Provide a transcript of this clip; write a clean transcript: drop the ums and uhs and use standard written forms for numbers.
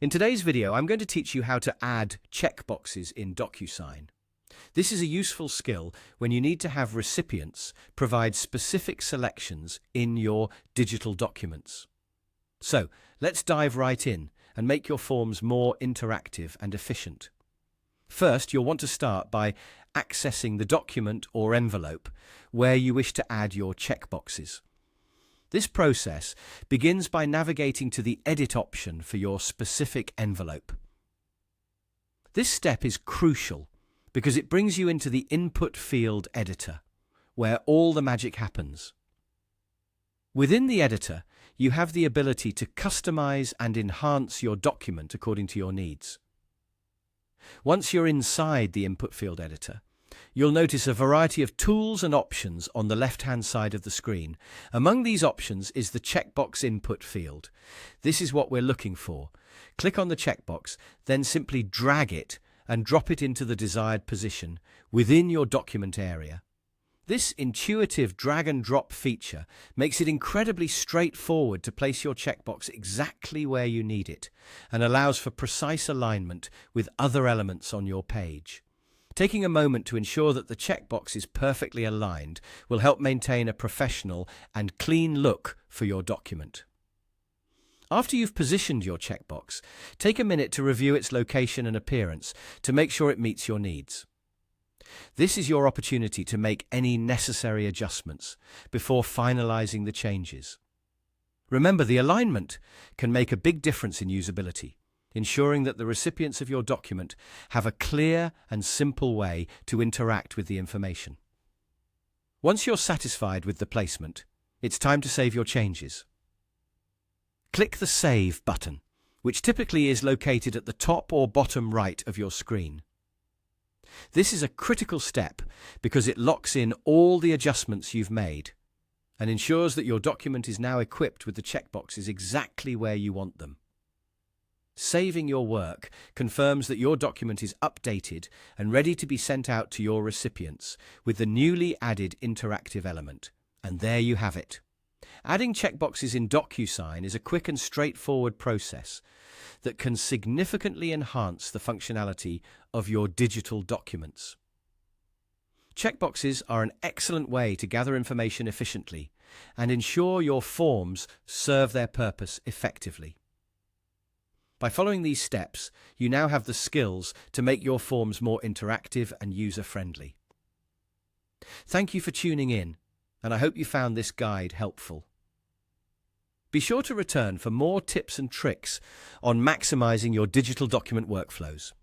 In today's video, I'm going to teach you how to add checkboxes in DocuSign. This is a useful skill when you need to have recipients provide specific selections in your digital documents. So, let's dive right in and make your forms more interactive and efficient. First, you'll want to start by accessing the document or envelope where you wish to add your checkboxes. This process begins by navigating to the Edit option for your specific envelope. This step is crucial because it brings you into the Input Field Editor, where all the magic happens. Within the editor, you have the ability to customize and enhance your document according to your needs. Once you're inside the Input Field Editor, you'll notice a variety of tools and options on the left-hand side of the screen. Among these options is the checkbox input field. This is what we're looking for. Click on the checkbox, then simply drag it and drop it into the desired position within your document area. This intuitive drag and drop feature makes it incredibly straightforward to place your checkbox exactly where you need it and allows for precise alignment with other elements on your page. Taking a moment to ensure that the checkbox is perfectly aligned will help maintain a professional and clean look for your document. After you've positioned your checkbox, take a minute to review its location and appearance to make sure it meets your needs. This is your opportunity to make any necessary adjustments before finalizing the changes. Remember, the alignment can make a big difference in usability, ensuring that the recipients of your document have a clear and simple way to interact with the information. Once you're satisfied with the placement, it's time to save your changes. Click the Save button, which typically is located at the top or bottom right of your screen. This is a critical step because it locks in all the adjustments you've made and ensures that your document is now equipped with the checkboxes exactly where you want them. Saving your work confirms that your document is updated and ready to be sent out to your recipients with the newly added interactive element. And there you have it. Adding checkboxes in DocuSign is a quick and straightforward process that can significantly enhance the functionality of your digital documents. Checkboxes are an excellent way to gather information efficiently and ensure your forms serve their purpose effectively. By following these steps, you now have the skills to make your forms more interactive and user-friendly. Thank you for tuning in, and I hope you found this guide helpful. Be sure to return for more tips and tricks on maximizing your digital document workflows.